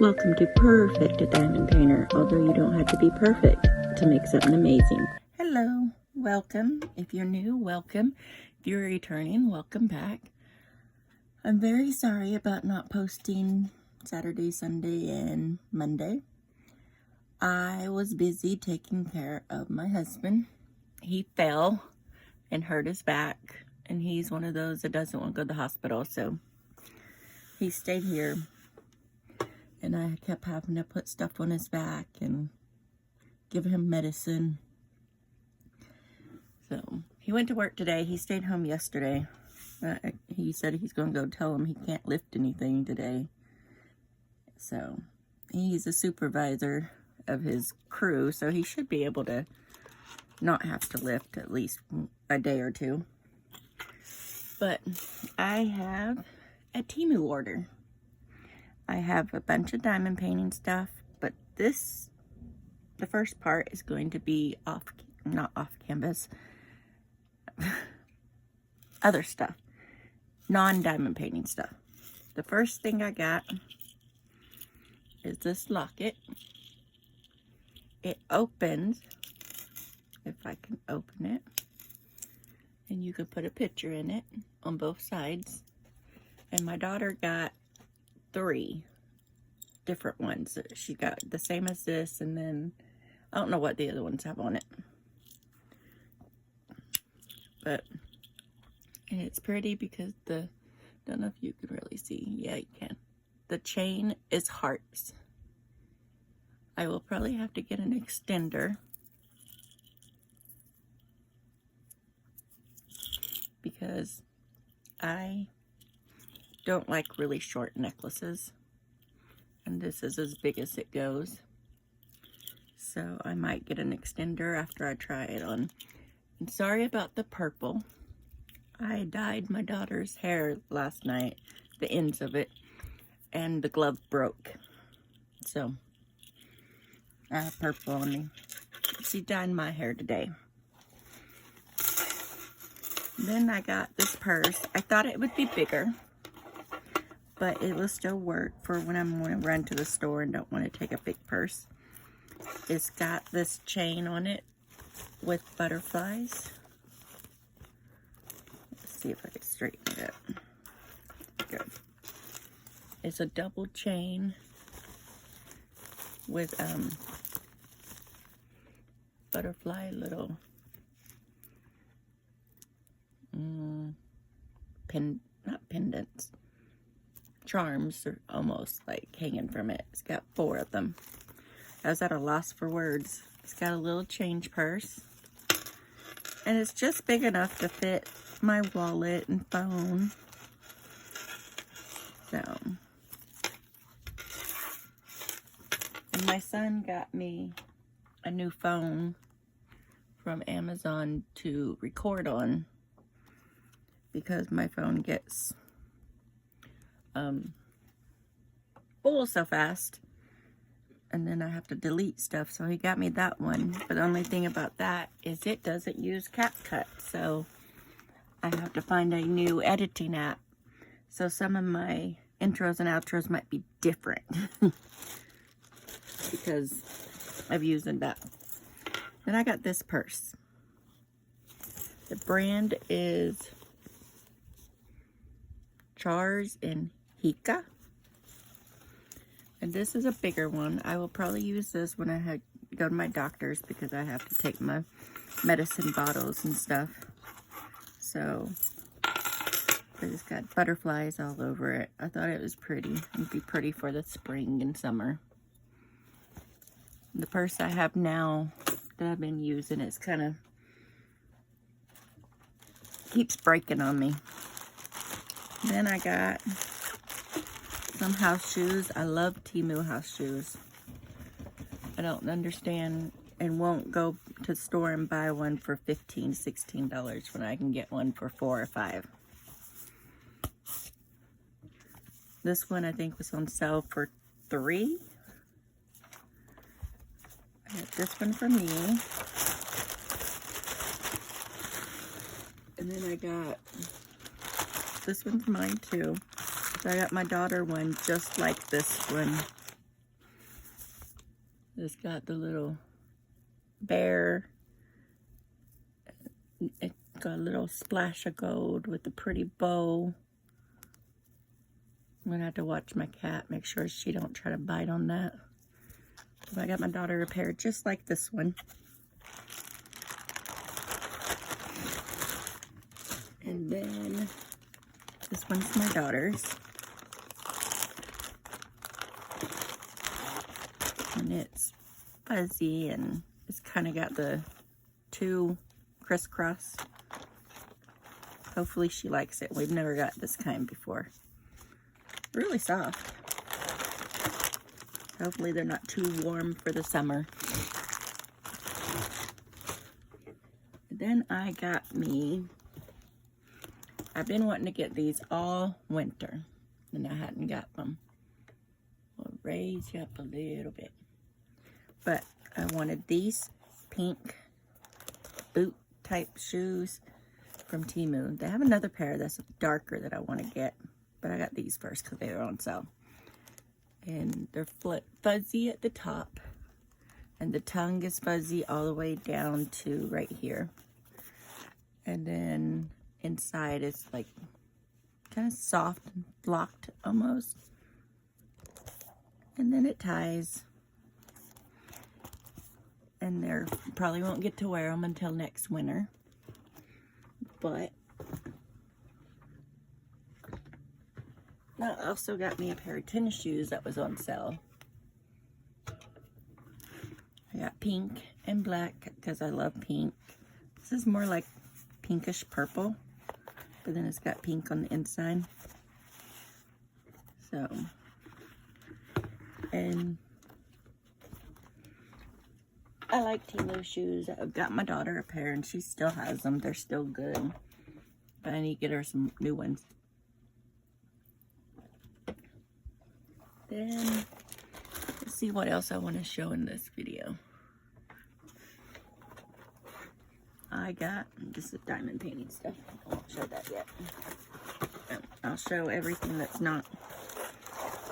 Welcome to Perfect Diamond Painter, although you don't have to be perfect to make something amazing. Hello, welcome. If you're new, welcome. If you're returning, welcome back. I'm very sorry about not posting Saturday, Sunday, and Monday. I was busy taking care of my husband. He fell and hurt his back, and he's one of those that doesn't want to go to the hospital, so he stayed here. And I kept having to put stuff on his back and give him medicine. So he went to work today. He stayed home yesterday. He said he's going to go tell him he can't lift anything today. So he's a supervisor of his crew, so he should be able to not have to lift at least a day or two. But I have a Temu order. I have a bunch of diamond painting stuff, but the first part is going to be not off canvas, other stuff, non-diamond painting stuff. The first thing I got is this locket. It opens, if I can open it, and you can put a picture in it on both sides. And my daughter got 3 different ones. She got the same as this, and then I don't know what the other ones have on it, but and it's pretty because don't know if you can really see. Yeah, you can. The chain is hearts. I will probably have to get an extender because I don't like really short necklaces, and this is as big as it goes, so I might get an extender after I try it on. And sorry about the purple. I dyed my daughter's hair last night, the ends of it, and the glove broke, so I have purple on me. She dyed my hair today. Then I got this purse. I thought it would be bigger, but it will still work for when I'm going to run to the store and don't want to take a big purse. It's got this chain on it with butterflies. Let's see if I can straighten it up. Good. It's a double chain with butterfly little not pendants. Charms are almost like hanging from it. It's got 4 of them. I was at a loss for words. It's got a little change purse, and it's just big enough to fit my wallet and phone. So, and my son got me a new phone from Amazon to record on because my phone gets full so fast, and then I have to delete stuff, so he got me that one. But the only thing about that is it doesn't use CapCut, so I have to find a new editing app. So some of my intros and outros might be different because I've used that. Then I got this purse. The brand is Charles and Hika. And this is a bigger one. I will probably use this when I go to my doctor's because I have to take my medicine bottles and stuff. So, it's got butterflies all over it. I thought it was pretty. It'd be pretty for the spring and summer. The purse I have now that I've been using, it's kind of keeps breaking on me. Then I got some house shoes. I love Temu house shoes. I don't understand and won't go to the store and buy one for $15, $16 when I can get one for $4 or $5. This one I think was on sale for $3. I got this one for me. And then I got, this one's mine too. So I got my daughter one just like this one. It's got the little bear. It got a little splash of gold with a pretty bow. I'm gonna have to watch my cat, make sure she don't try to bite on that. But I got my daughter a pair just like this one. And then this one's my daughter's. And it's fuzzy and it's kind of got the two crisscross. Hopefully she likes it. We've never got this kind before. Really soft. Hopefully they're not too warm for the summer. Then I got me, I've been wanting to get these all winter and I hadn't got them. I'll raise you up a little bit. But I wanted these pink boot type shoes from Temu. They have another pair that's darker that I want to get, but I got these first because they were on sale. And they're fuzzy at the top, and the tongue is fuzzy all the way down to right here. And then inside it's like kind of soft and blocked almost. And then it ties. And they're probably won't get to wear them until next winter. But I also got me a pair of tennis shoes that was on sale. I got pink and black because I love pink. This is more like pinkish purple, but then it's got pink on the inside. So, and I like Temu shoes. I've got my daughter a pair and she still has them. They're still good. But I need to get her some new ones. Then, let's see what else I want to show in this video. I got, this is diamond painting stuff. I won't show that yet. I'll show everything that's not.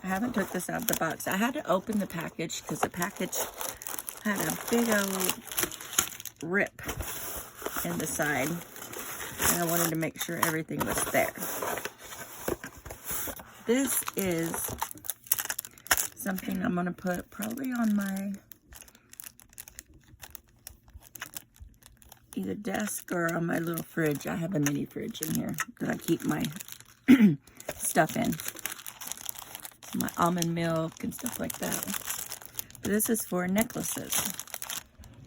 I haven't took this out of the box. I had to open the package because the package had a big old rip in the side. And I wanted to make sure everything was there. This is something I'm going to put probably on my either desk or on my little fridge. I have a mini fridge in here that I keep my stuff in. My almond milk and stuff like that. But this is for necklaces.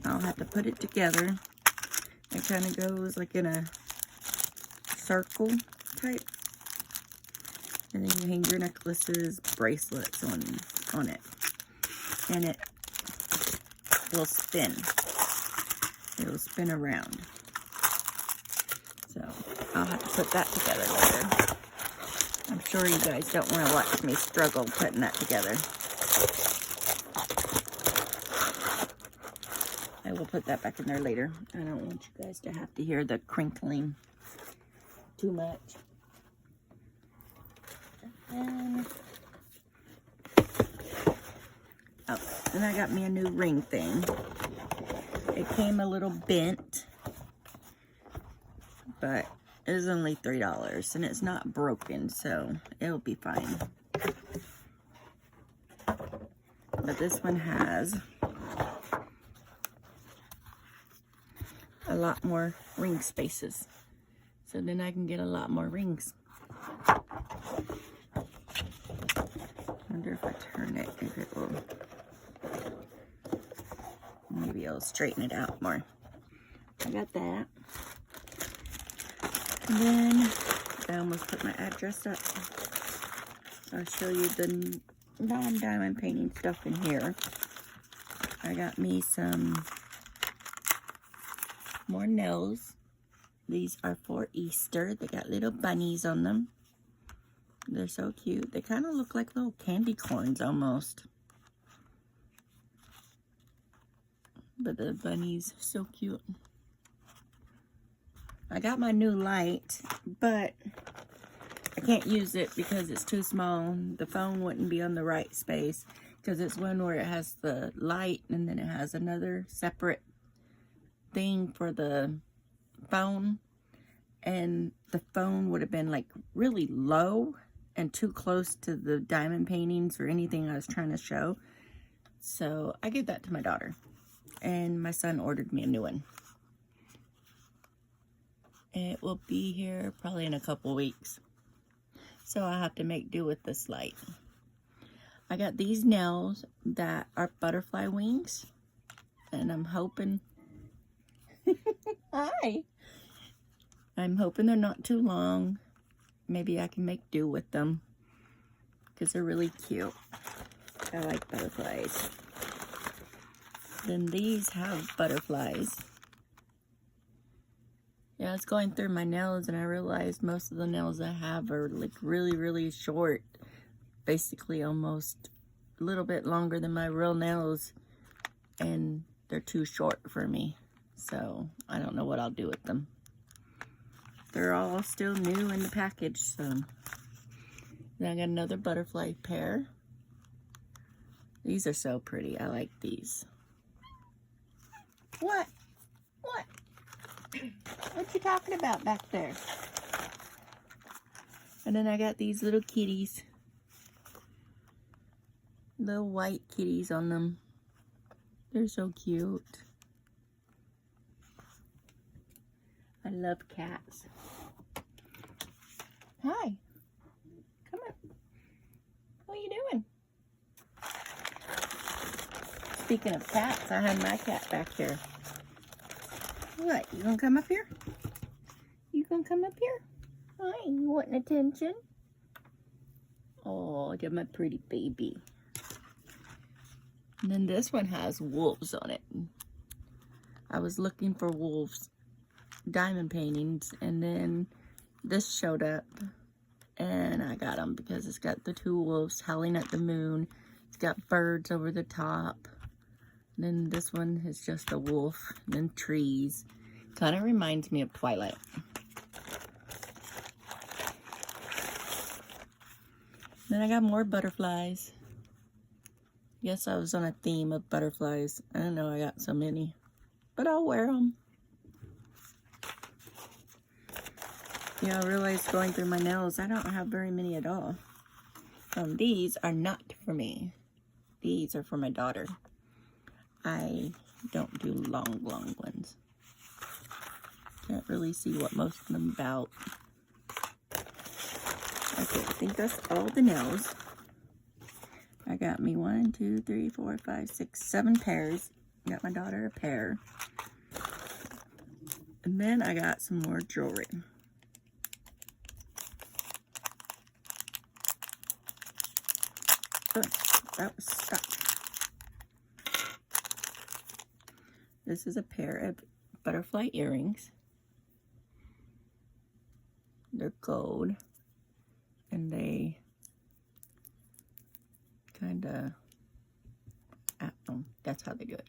I'll have to put it together. It kind of goes like in a circle type. And then you hang your necklaces, bracelets on it. And it will spin. It will spin around. So I'll have to put that together later. I'm sure you guys don't want to watch me struggle putting that together. I will put that back in there later. I don't want you guys to have to hear the crinkling too much. And oh, then I got me a new ring thing. It came a little bent, but it was only $3 and it's not broken, so it'll be fine. But this one has a lot more ring spaces, so then I can get a lot more rings. I wonder if I turn it, if it will, maybe I'll straighten it out more. I got that. And then I almost put my address up. I'll show you the non-diamond painting stuff in here. I got me some more nails. These are for Easter. They got little bunnies on them. They're so cute. They kind of look like little candy corns almost. But the bunnies are so cute. I got my new light, but I can't use it because it's too small. The phone wouldn't be on the right space because it's one where it has the light and then it has another separate thing for the phone, and the phone would have been like really low and too close to the diamond paintings or anything I was trying to show. So I gave that to my daughter, and my son ordered me a new one. It will be here probably in a couple weeks, so I'll have to make do with this light. I got these nails that are butterfly wings, and I'm hoping hi, I'm hoping they're not too long. Maybe I can make do with them because they're really cute. I like butterflies. Then these have butterflies. Yeah, I was going through my nails and I realized most of the nails I have are like really, really short. Basically almost a little bit longer than my real nails. And they're too short for me. So I don't know what I'll do with them. They're all still new in the package, so. Then I got another butterfly pair. These are so pretty. I like these. What? What? What you talking about back there? And then I got these little kitties. Little white kitties on them. They're so cute. I love cats. Hi. Come on. What are you doing? Speaking of cats, I had my cat back here. What? You gonna come up here? You gonna come up here? Hi, you wanting attention? Oh, you're my pretty baby. And then this one has wolves on it. I was looking for wolves diamond paintings, and then this showed up, and I got them because it's got the two wolves howling at the moon. It's got birds over the top. And then this one is just a wolf, and then trees. Kind of reminds me of Twilight. Then I got more butterflies. Yes, I was on a theme of butterflies. I don't know, I got so many, but I'll wear them. Yeah, I realized going through my nails, I don't have very many at all. These are not for me. These are for my daughter. I don't do long ones. Can't really see what most of them about. Okay, I think that's all the nails. I got me 1, 2, 3, 4, 5, 6, 7 pairs. Got my daughter a pair. And then I got some more jewelry. Oh, that was stuck. This is a pair of butterfly earrings. They're gold. And they kind of, that's how they do it.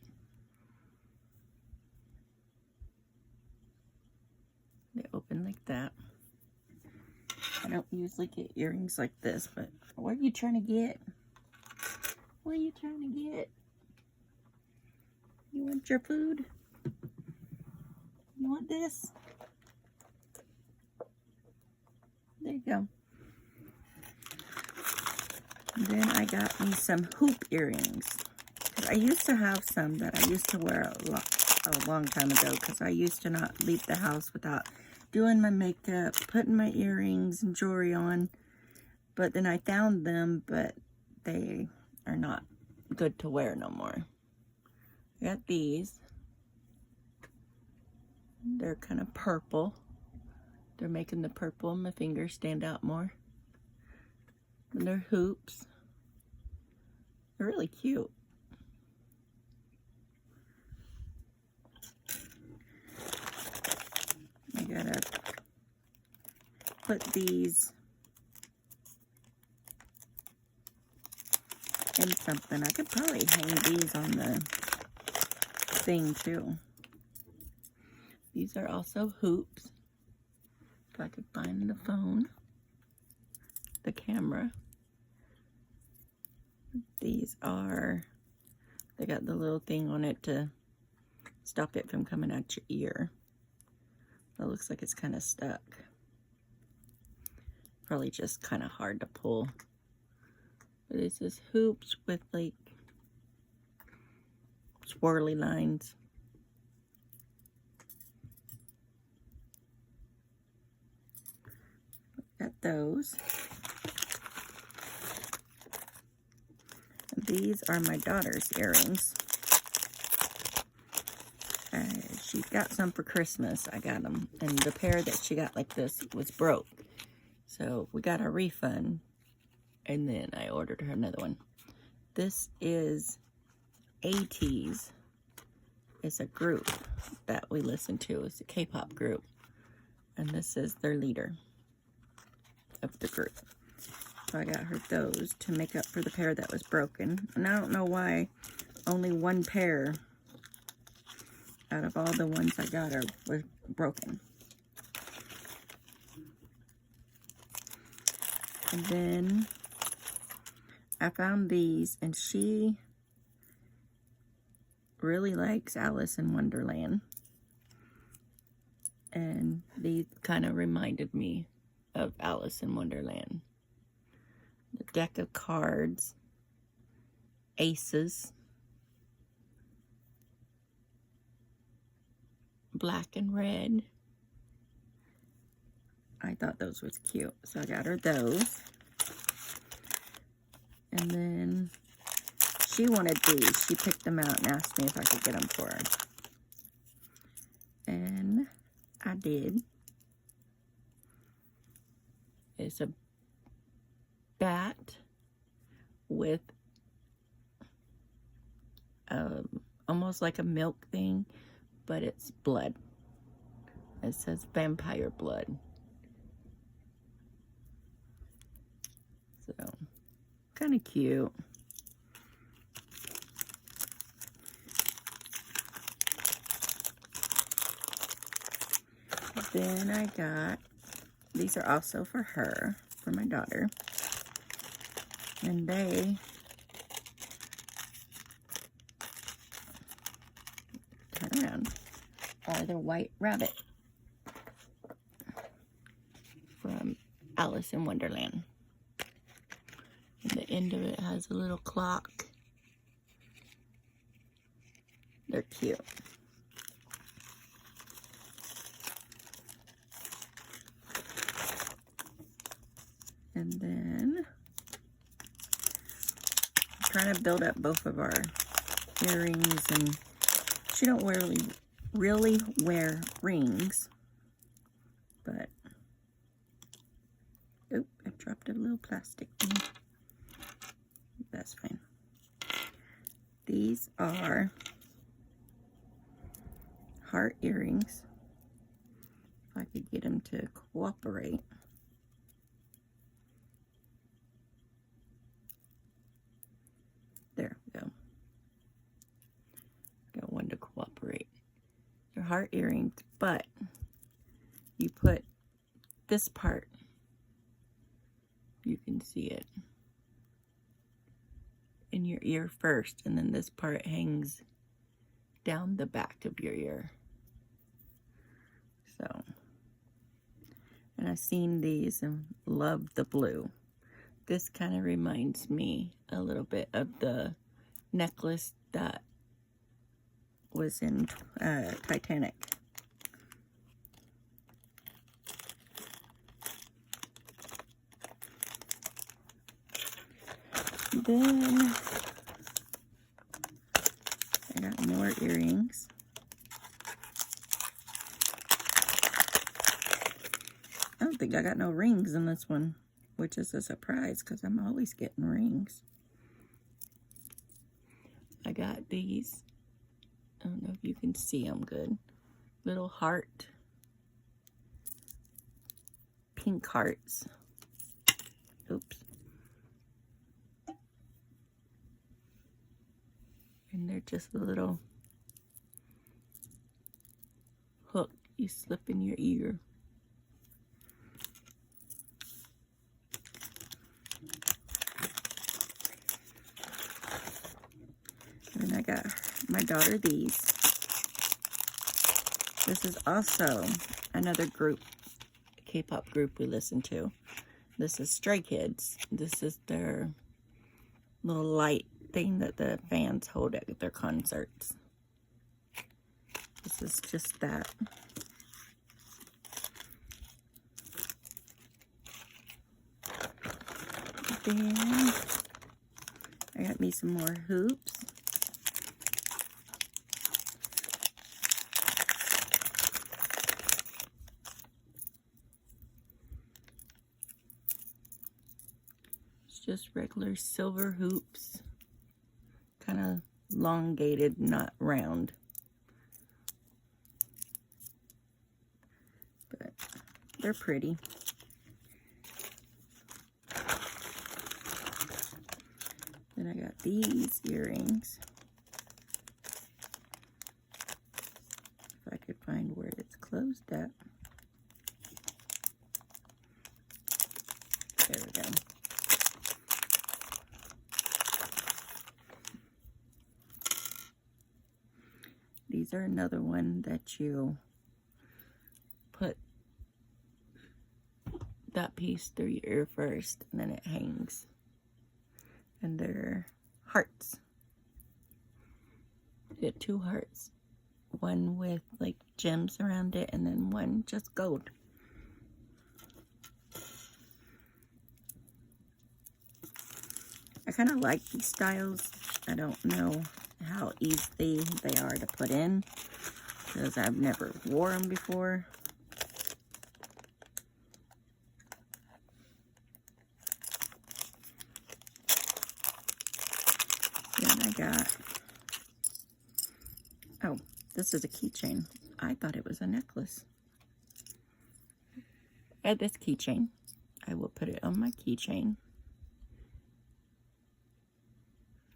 They open like that. I don't usually get earrings like this, but what are you trying to get? What are you trying to get? You want your food? You want this? There you go. And then I got me some hoop earrings. I used to have some that I used to wear a long time ago, because I used to not leave the house without doing my makeup, putting my earrings and jewelry on. But then I found them, but they are not good to wear no more. I got these. They're kind of purple. They're making the purple on my fingers stand out more. And they're hoops. They're really cute. I gotta put these in something. I could probably hang these on the thing too. These are also hoops. If I could find the phone, the camera. These are, they got the little thing on it to stop it from coming out your ear. It looks like it's kind of stuck. Probably just kind of hard to pull. But it's just hoops with like swirly lines. Got those. These are my daughter's earrings. She got some for Christmas. I got them. And the pair that she got like this was broke. So we got a refund. And then I ordered her another one. This is ATEEZ. It's a group that we listen to. It's a K-pop group. And this is their leader of the group. So I got her those to make up for the pair that was broken. And I don't know why only one pair out of all the ones I got her was broken. And then I found these, and she really likes Alice in Wonderland. And these kind of reminded me of Alice in Wonderland. The deck of cards, aces, black and red. I thought those was cute, so I got her those. And then she wanted these. She picked them out and asked me if I could get them for her. And I did. It's a bat with almost like a milk thing, but it's blood. It says vampire blood. So, kind of cute. Then I got, these are also for her, for my daughter. And they, turn around, are the White Rabbit from Alice in Wonderland. And the end of it has a little clock. They're cute. And then I'm trying to build up both of our earrings, and she don't really wear rings, but oh, I dropped a little plastic thing. That's fine. These are heart earrings. If I could get them to cooperate. There we go. Got one to cooperate. They're heart earrings, but you put this part, you can see it, in your ear first, and then this part hangs down the back of your ear. So, and I've seen these and love the blue. This kind of reminds me a little bit of the necklace that was in Titanic. Then I got more earrings. I don't think I got no rings in this one, which is a surprise because I'm always getting rings. I got these. I don't know if you can see them good. Little heart. Pink hearts. Oops. And they're just a little hook you slip in your ear. got my daughter these. This is also another group, K-pop group we listen to. This is Stray Kids. This is their little light thing that the fans hold at their concerts. This is just that. Then I got me some more hoops. It's just regular silver hoops. Kind of elongated, not round. But they're pretty. Then I got these earrings. If I could find where it's closed at. There we go. These are another one that you put that piece through your ear first, and then it hangs. And they're hearts. You get 2 hearts. One with like gems around it, and then one just gold. I kind of like these styles. I don't know how easy they are to put in, because I've never wore them before. Then I got, oh, this is a keychain. I thought it was a necklace. I had this keychain. I will put it on my keychain.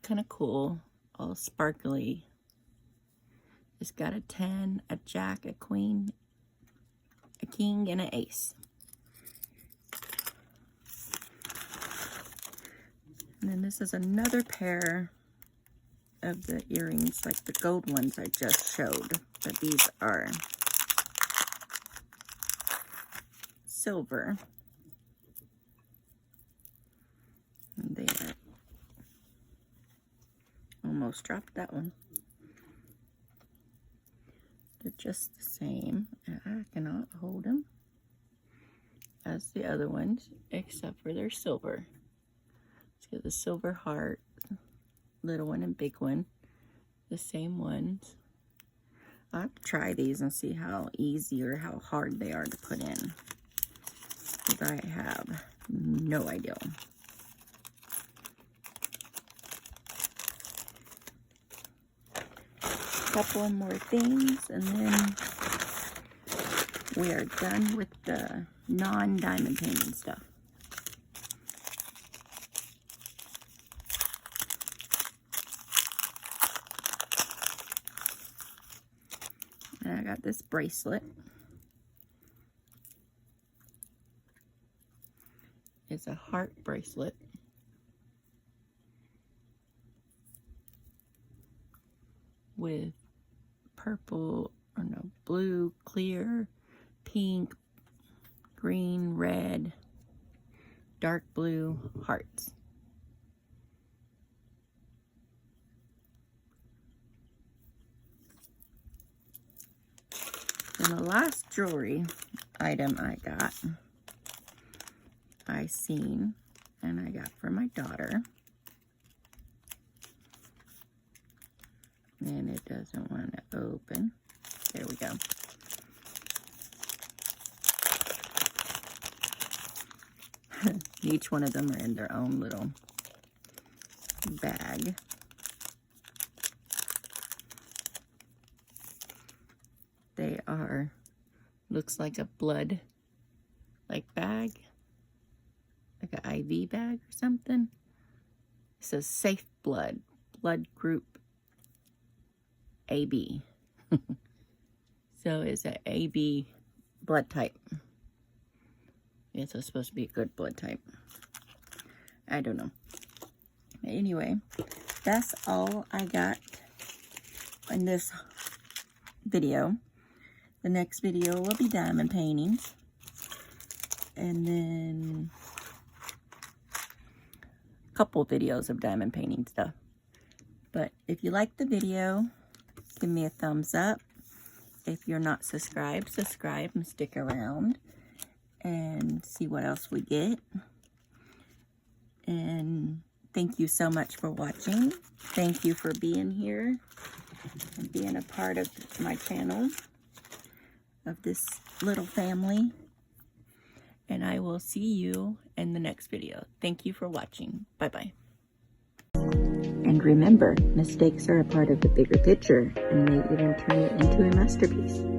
Kind of cool, all sparkly. It's got a 10, a jack, a queen, a king, and an ace. And then this is another pair of the earrings, like the gold ones I just showed, but these are silver. And they are, almost dropped that one. They're just the same, and I cannot hold them as the other ones, except for they're silver. Let's get the silver heart, little one and big one, the same ones. I'll have to try these and see how easy or how hard they are to put in, because I have no idea. Couple more things, and then we are done with the non-diamond painting stuff. And I got this bracelet. It's a heart bracelet. With purple, or no, blue, clear, pink, green, red, dark blue hearts. And the last jewelry item I got, I seen, and I got for my daughter. And it doesn't want to open. There we go. Each one of them are in their own little bag. They are, looks like a blood, like bag, like an IV bag or something. It says safe blood, blood group AB. So it's an AB blood type. It's supposed to be a good blood type. I don't know. Anyway, that's all I got in this video. The next video will be diamond paintings. And then a couple videos of diamond painting stuff. But if you like the video, give me a thumbs up. If you're not subscribed, subscribe and stick around and see what else we get. And thank you so much for watching. Thank you for being here and being a part of my channel, of this little family. And I will see you in the next video. Thank you for watching. Bye-bye. And remember, mistakes are a part of the bigger picture and may even turn it into a masterpiece.